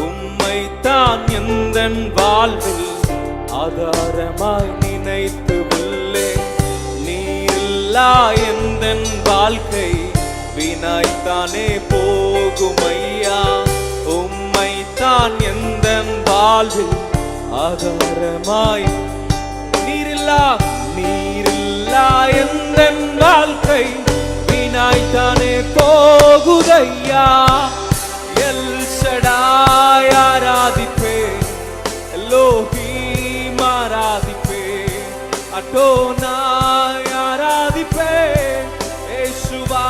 உம்மைத்தான் எந்தன் வாழ்வில் ஆதாரமாய் நினைத்து உள்ளேன். நீரில்லா எந்தன் வாழ்க்கை வீணாய்த்தானே போகும் ஐயா. உம்மைத்தான் எந்தன் வாழ்வில் ஆதாரமாய் நீரில்லா எந்தன் வாழ்க்கை வீணாய்த்தானே போகுதையா. எல் ஷடாய் ஆராதிப்பேன், எலோஹீம் ஆராதிப்பேன், அடோனாய் ஆராதிப்பேன், யேசுவா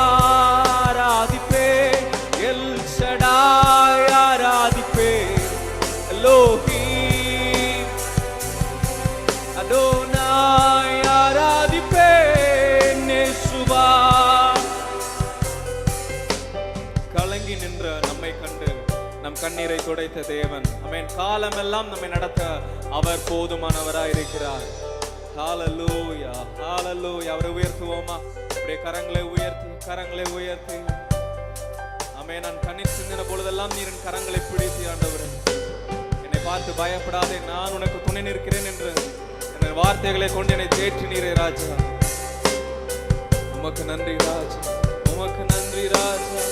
ஆராதிப்பேன். எல் ஷடாய் ஆராதிப்பேன், எலோஹீம் அடோனாய் ஆராதிப்பேன், யேசுவா. கலங்கி நின்ற நம்மை கண்டு நம் கண்ணீரை துடைத்த தேவன், ஆமென். காலமெல்லாம் நம்மை நடத்த அவர் போதுமானவராய் இருக்கிறார். ஹalleluya, ஹalleluya. அவரை உயர்த்துவோமா? அப்படியே கரங்களை உயர்த்தி ஆமென். நான் கண்ணீர் சிந்தின பொழுதெல்லாம் நீர் என் கரங்களை பிடித்து, ஆண்டவரே என்னை பார்த்து பயப்படாதே, நான் உனக்கு துணை நிற்கிறேன் என்று என் வார்த்தைகளை கொண்டு என்னை தேற்றினீரே ராஜா. உமக்கு நன்றி ராஜா, உமக்கு நன்றி ராஜா.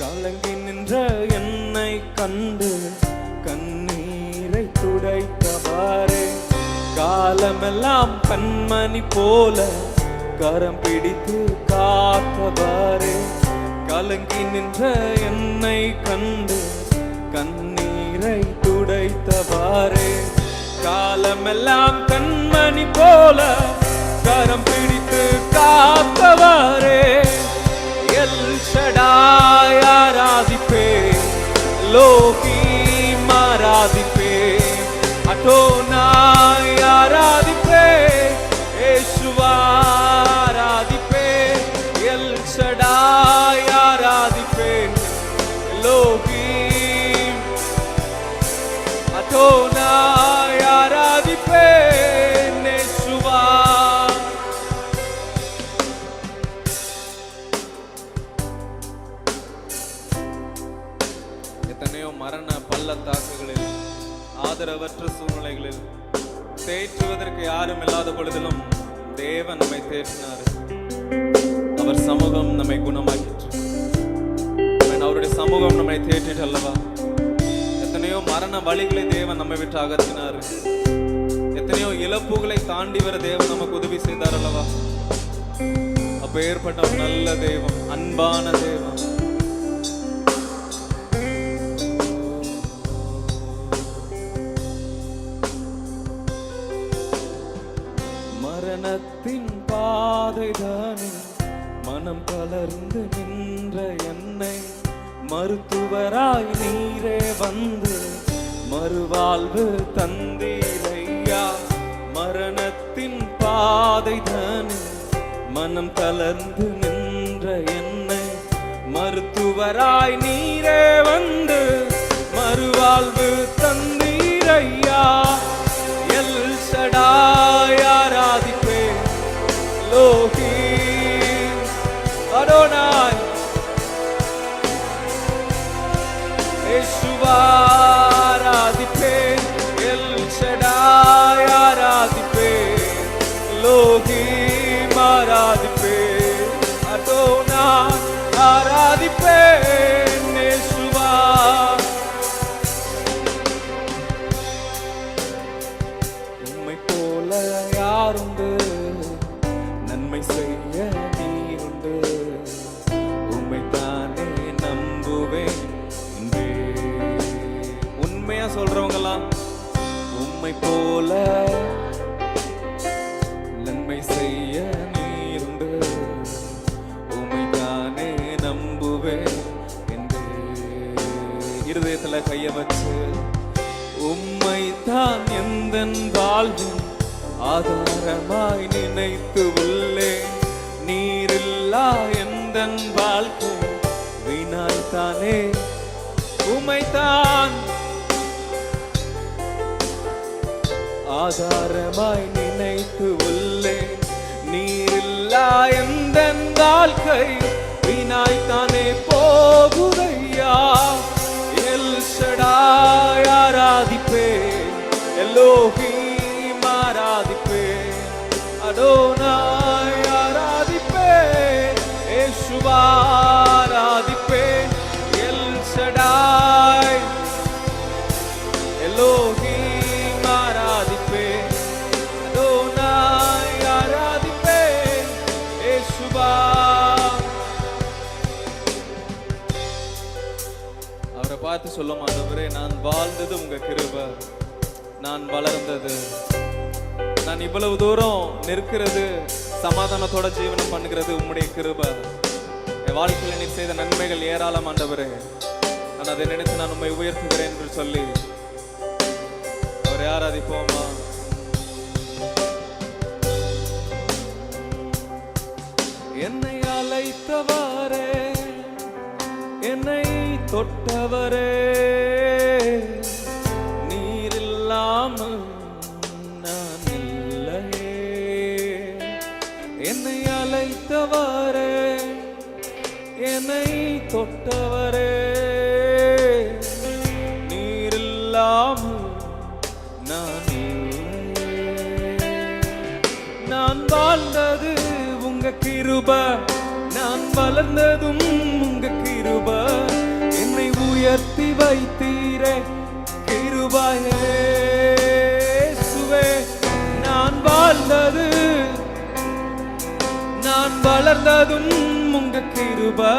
கலங்கி நின்ற என்னை கண்டு கண்ணீரை துடைத்தவாறே, காலமெல்லாம் கண்மணி போல கரம் பிடித்து காத்தவாறே. கலங்கி நின்ற என்னை கண்டு கண்ணீரை துடைத்தவாறே, காலமெல்லாம் கண்மணி போல கரம் பிடித்து காத்தவாறே. எல் ஷடாய் ஆராதிப்பேன், எலோஹீம் ஆராதிப்பேன், அடோனாய் ஆராதிப்பேன், யேசுவா ஆராதிப்பேன். எல் ஷடாய் ஆராதிப்பேன், எலோஹீம் அடோனாய் ஆராதிப்பேன், யேசுவா. எத்தனையோ மரண பள்ளத்தாக்குகளில், ஆதரவற்ற சூழ்நிலைகளில், தேற்றுவதற்கு யாரும் இல்லாத பொழுதிலும் தேவன் நம்மை தேற்றினார். அவர் சமூகம் நம்மை குணமாக்கிற்று. அவருடைய சமூகம் நம்மை தேற்றிட்டு அல்லவா. எத்தனையோ மரண வழிகளை தேவன் நம்மை விட்டு அகற்றினார். எத்தனையோ இழப்புகளை தாண்டி வர தேவன் நமக்கு உதவி செய்தார் அல்லவா. அப்ப ஏற்பட்ட ஒரு நல்ல தேவன், அன்பான தேவன். மரணத்தின் பாதைதானே மனம் தளர்ந்து நின்ற என்னை மருத்துவராய் நீரே வந்து மறுவாழ்வு தந்தீரையா. மரணத்தின் பாதைதானே மனம் தளர்ந்து நின்ற என்னை மருத்துவராய் நீரே வந்து மறுவாழ்வு தந்தீரையா. எல் ஷடாய் ஆராதிப்பேன், எலோஹீம் அடோனாய், யேசுவா ஆராதிப்பேன். எல் ஷடாய் ஆராதிப்பேன், எலோஹீம் ஆராதிப்பேன், அடோனாய் ஆராதிப்பேன், யேசுவா. உம்மை போல யாருண்டு, நன்மை செய்ய நீருண்டு. உம்மைத்தானே நம்புவேன். உண்மையா சொல்றவங்கலாம் உம்மை போல நன்மை செய்ய நீருண்டு. உம்மைத்தானே நம்புவேன் என்று இருதயத்துல கைய வச்சு, உம்மைத்தான் எந்தன் வாழ்வின் ஆதாரமாய் நினைத்து உள்ளேன். நீரில்லா எந்தன் வாழ்க்கை வீணாய்த்தானே. உம்மைத்தான் ஆதாரமாய் நினைத்து உள்ளேன். நீரில்லா எந்தன் வாழ்க்கை வீணாய்த்தானே போகுதையா. எல் ஷடாய் ஆராதிப்பேன், எல்லோஹீம் ஆராதிப்பேன், அடோனாய் ஆராதிப்பேன், யேசுவா ஆராதிப்பேன். எல் ஷடாய் எல்லோஹீம் ஆராதிப்பேன், அடோனாய் ஆராதிப்பேன், யேசுவா. அவரை பார்த்து சொல்லும், ஆண்டவரே நான் வாழ்ந்தது உங்க கிருபை, நான் வளர்ந்தது, நான் இவ்வளவு தூரம் நிற்கிறது, சமாதானத்தோட ஜீவனம் பண்ணுகிறது உம்முடைய கிருபை. என் வாழ்க்கையில் நீ செய்த நன்மைகள் ஏராளம் ஆண்டவரே, நான் அதை நினைத்து நான் உண்மை உயர்த்துகிறேன் என்று சொல்லி அவரை ஆராதிப்போமா. என்னை அழைத்தவரே, என்னை தொட்டவரே, நீர் இல்லாமல் நான் இல்லையே. என்னை அழைத்தவரே, என்னை தொட்டவரே, நீர் இல்லாமல் நான் இல்லையே. நான் வாழ்ந்தது உங்க கிருபை, நான் வளர்ந்ததும் உங்க கிருபை, என்னை உயர்த்தி வைத்தீரே கிருபையே இயேசுவே. நான் வாழ்ந்தது, நான் வளர்ந்ததும் உங்க கிருபை,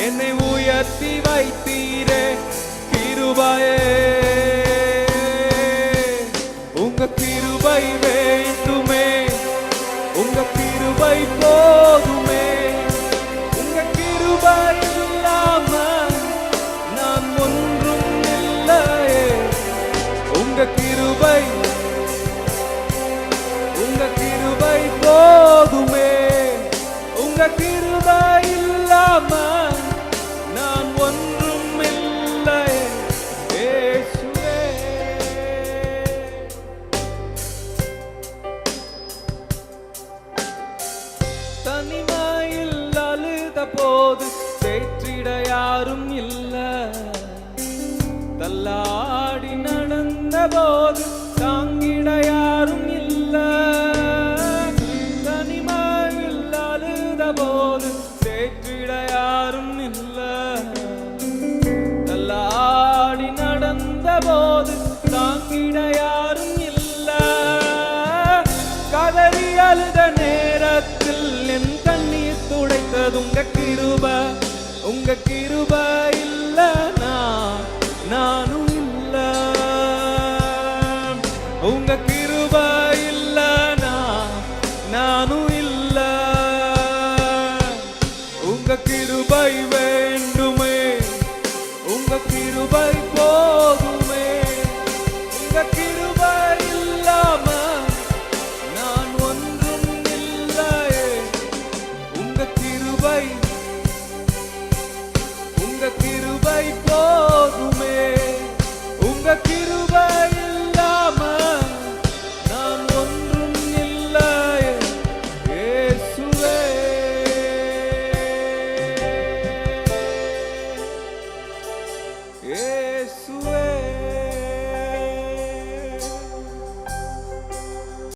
என்னை உயர்த்தி வைத்தீரே கிருபையே. உங்க கிருபை வேண்டுமே, உங்க கிருபை போதுமே, உங்க கிருபை இல்லாம நான் ஒன்றும் இல்லையே. உங்க கிருபை, உங்க கிருபை போதுமே, உங்க கிருபை இல்லாம நான் ஒன்றும் இல்லையே இயேசுவே. தனிமையில் அழுத போது தேற்றிட யாரும் இல்ல, தள்ளாடி நடந்த போது தாங்கிட யாரும் இல்ல. தனிமையில் அழுத போது தேற்றிட யாரும் இல்ல, தள்ளாடி நடந்த போது தாங்கிட யாரும் இல்ல. கதறி அழுத நேரத்தில் என் கண்ணீர் துடைத்தது உங்க கிருபை, உங்க கிருபை இல்லனா நானும் இல்ல. உங்க கிருபை இல்லனா நானும் இல்ல. உங்க கிருபை